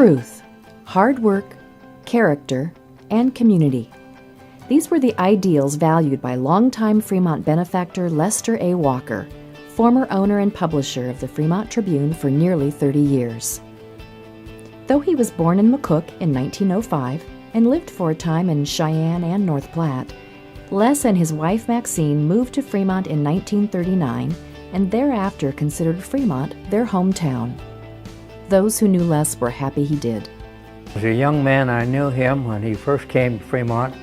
Truth, hard work, character, and community. These were the ideals valued by longtime Fremont benefactor Lester A. Walker, former owner and publisher of the Fremont Tribune for nearly 30 years. Though he was born in McCook in 1905 and lived for a time in Cheyenne and North Platte, Les and his wife Maxine moved to Fremont in 1939 and thereafter considered Fremont their hometown. Those who knew Les were happy he did. As a young man, I knew him when he first came to Fremont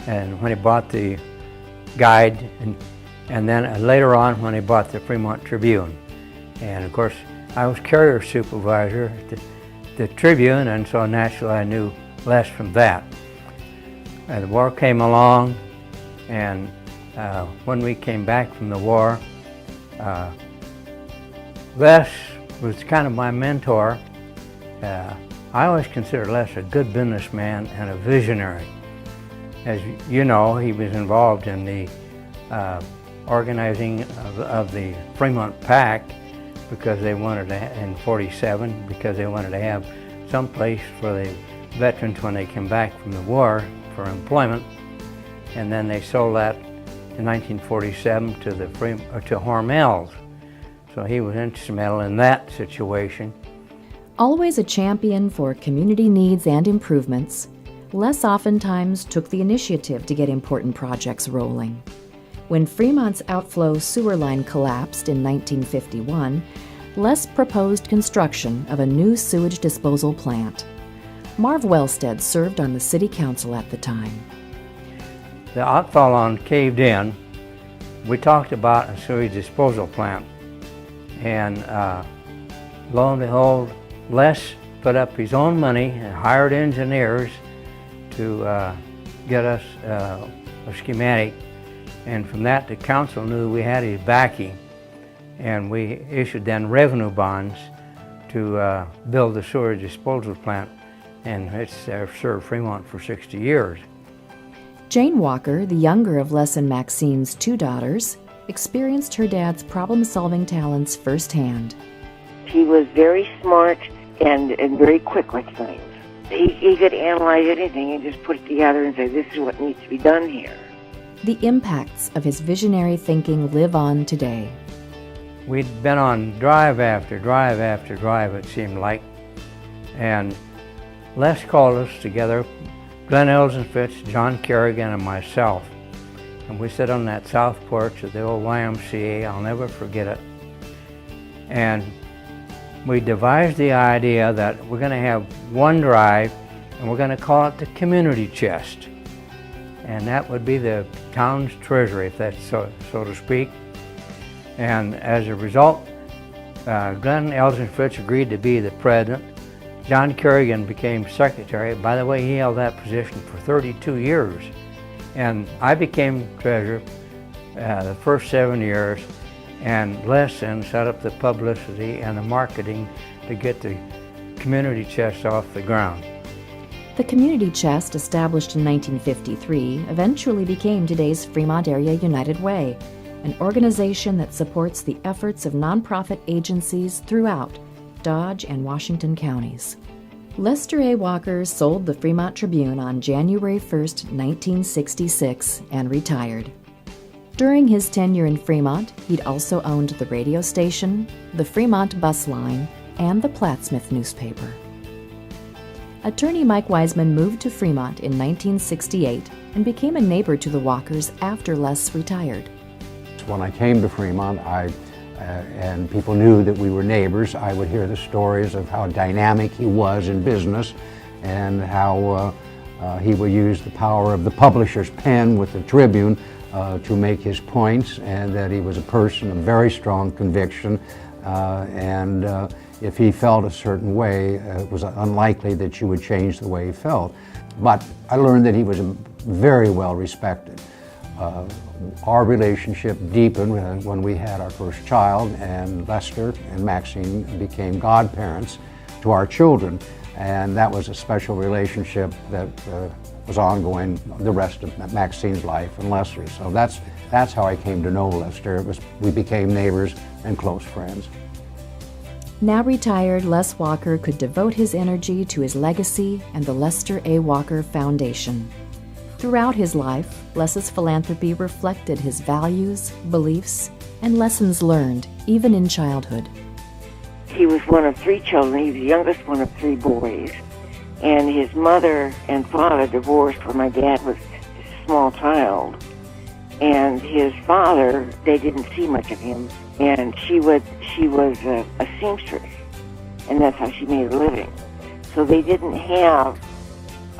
and when he bought the Guide, and then later on when he bought the Fremont Tribune. And of course, I was carrier supervisor at the Tribune, and so naturally I knew Les from that. The war came along, and when we came back from the war, Les was kind of my mentor. I always considered Les a good businessman and a visionary. As you know, he was involved in the organizing of the Fremont Pack because they wanted to, in '47, because they wanted to have some place for the veterans when they came back from the war for employment. And then they sold that in 1947 to Hormel's. So he was instrumental in that situation. Always a champion for community needs and improvements, Les oftentimes took the initiative to get important projects rolling. When Fremont's outflow sewer line collapsed in 1951, Les proposed construction of a new sewage disposal plant. Marv Wellstead served on the city council at the time. The outfall line caved in. We talked about a sewage disposal plant. And lo and behold, Les put up his own money and hired engineers to get us a schematic. And from that, the council knew we had his backing. And we issued then revenue bonds to build the sewer disposal plant. And it's served Fremont for 60 years. Jane Walker, the younger of Les and Maxine's two daughters, experienced her dad's problem-solving talents firsthand. He was very smart and very quick with things. He could analyze anything and just put it together and say, this is what needs to be done here. The impacts of his visionary thinking live on today. We'd been on drive after drive after drive, it seemed like, and Les called us together, Glenn Elsenfitz, John Kerrigan, and myself. And we sat on that south porch of the old YMCA, I'll never forget it. And we devised the idea that we're going to have one drive and we're going to call it the community chest. And that would be the town's treasury, if that's so to speak. And as a result, Glenn Elsenfitz agreed to be the president. John Kerrigan became secretary. By the way, he held that position for 32 years. And I became treasurer the first 7 years, and Les then set up the publicity and the marketing to get the community chest off the ground. The community chest, established in 1953, eventually became today's Fremont Area United Way, an organization that supports the efforts of nonprofit agencies throughout Dodge and Washington counties. Lester A. Walker sold the Fremont Tribune on January 1, 1966, and retired. During his tenure in Fremont, he'd also owned the radio station, the Fremont bus line, and the Plattsmouth newspaper. Attorney Mike Wiseman moved to Fremont in 1968 and became a neighbor to the Walkers after Les retired. When I came to Fremont, and people knew that we were neighbors, I would hear the stories of how dynamic he was in business and how he would use the power of the publisher's pen with the Tribune to make his points, and that he was a person of very strong conviction, and if he felt a certain way, it was unlikely that you would change the way he felt. But I learned that he was very well respected. Our relationship deepened when we had our first child, and Lester and Maxine became godparents to our children, and that was a special relationship that was ongoing the rest of Maxine's life and Lester's. So that's how I came to know Lester. We became neighbors and close friends. Now retired, Les Walker could devote his energy to his legacy and the Lester A. Walker Foundation. Throughout his life, Les's philanthropy reflected his values, beliefs, and lessons learned, even in childhood. He was one of 3 children. He was the youngest one of 3 boys. And his mother and father divorced when my dad was a small child. And his father, they didn't see much of him. And she was a seamstress, and that's how she made a living. So they didn't have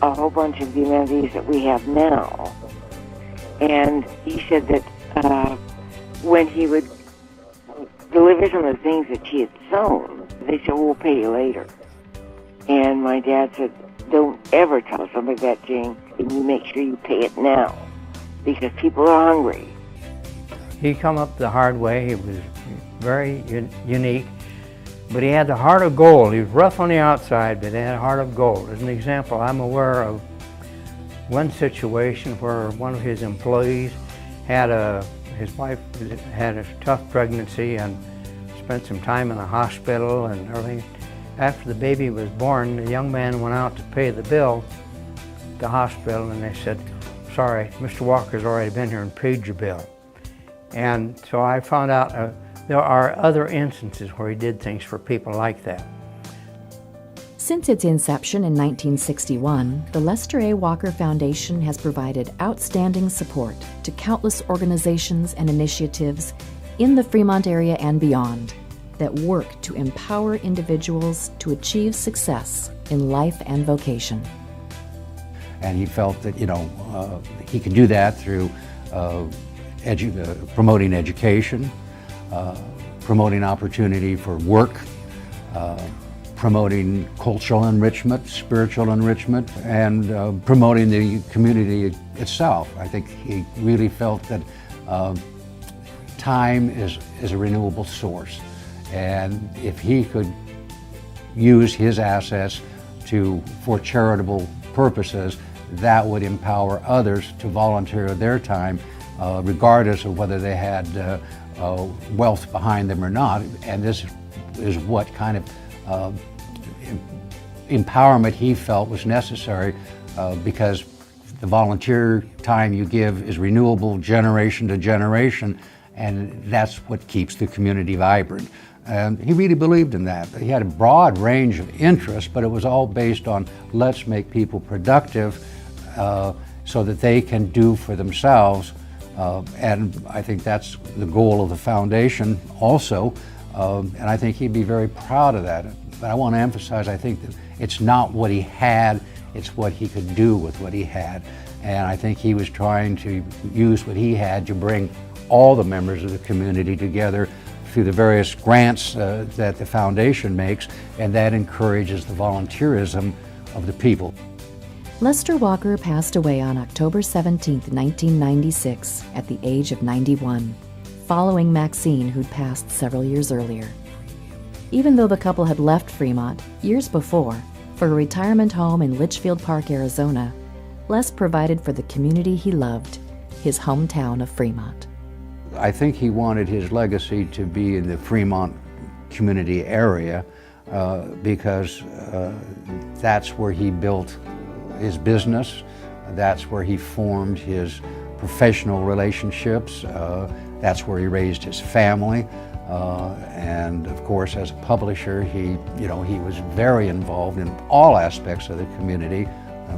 a whole bunch of the amenities that we have now. And he said that when he would deliver some of the things that she had sewn, they said, "We'll pay you later." And my dad said, "Don't ever tell somebody that, Jane, and you make sure you pay it now, because people are hungry." He come up the hard way. He was very unique, but he had the heart of gold. He was rough on the outside, but he had a heart of gold. As an example, I'm aware of one situation where one of his employees his wife had a tough pregnancy and spent some time in the hospital and everything. After the baby was born, the young man went out to pay the bill at the hospital, and they said, "Sorry, Mr. Walker's already been here and paid your bill." And so I found out there are other instances where he did things for people like that. Since its inception in 1961, the Lester A. Walker Foundation has provided outstanding support to countless organizations and initiatives in the Fremont area and beyond that work to empower individuals to achieve success in life and vocation. And he felt that, he could do that through promoting education, promoting opportunity for work, promoting cultural enrichment, spiritual enrichment, and promoting the community itself. I think he really felt that time is a renewable source. And if he could use his assets for charitable purposes, that would empower others to volunteer their time, regardless of whether they had wealth behind them or not. And this is what kind of empowerment he felt was necessary, because the volunteer time you give is renewable generation to generation, and that's what keeps the community vibrant. And he really believed in that. He had a broad range of interests, but it was all based on let's make people productive so that they can do for themselves. And I think that's the goal of the foundation also. And I think he'd be very proud of that. But I want to emphasize, I think that it's not what he had, it's what he could do with what he had. And I think he was trying to use what he had to bring all the members of the community together through the various grants that the foundation makes, and that encourages the volunteerism of the people. Lester Walker passed away on October 17, 1996, at the age of 91, following Maxine, who'd passed several years earlier. Even though the couple had left Fremont years before for a retirement home in Litchfield Park, Arizona, Les provided for the community he loved, his hometown of Fremont. I think he wanted his legacy to be in the Fremont community area because that's where he built his business, that's where he formed his professional relationships, that's where he raised his family, and of course as a publisher he was very involved in all aspects of the community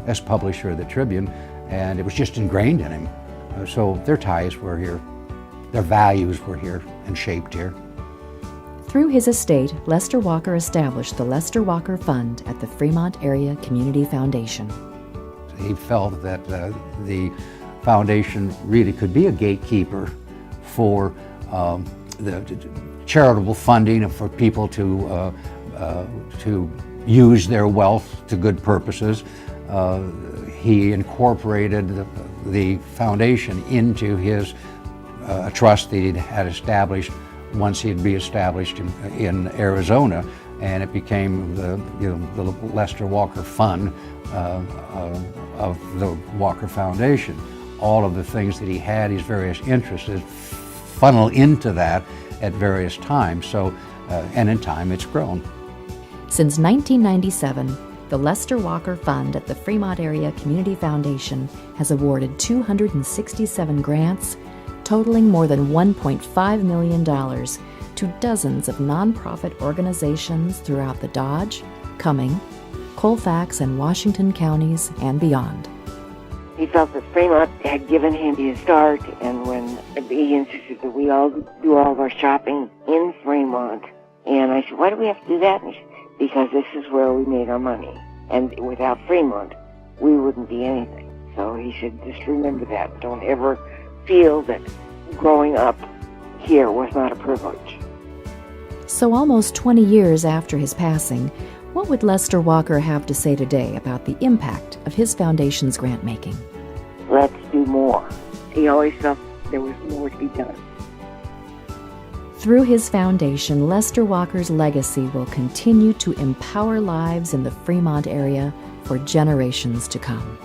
as publisher of the Tribune, and it was just ingrained in him. So their ties were here. Their values were here and shaped here. Through his estate, Lester Walker established the Lester Walker Fund at the Fremont Area Community Foundation. He felt that the foundation really could be a gatekeeper for the charitable funding for people to use their wealth to good purposes. He incorporated the foundation into his trust that he had established once he had reestablished in Arizona, and it became the Lester Walker Fund of the Walker Foundation. All of the things that he had, his various interests, funnel into that at various times. So and in time it's grown. Since 1997, the Lester Walker Fund at the Fremont Area Community Foundation has awarded 267 grants, totaling more than $1.5 million to dozens of nonprofit organizations throughout the Dodge, Cumming, Colfax, and Washington counties and beyond. He felt that Fremont had given him his start, and when he insisted that we all do all of our shopping in Fremont, and I said, why do we have to do that? And he said, because this is where we made our money, and without Fremont, we wouldn't be anything. So he said, just remember that. Don't ever feel that growing up here was not a privilege. So almost 20 years after his passing, what would Lester Walker have to say today about the impact of his foundation's grant making? Let's do more. He always felt there was more to be done. Through his foundation, Lester Walker's legacy will continue to empower lives in the Fremont area for generations to come.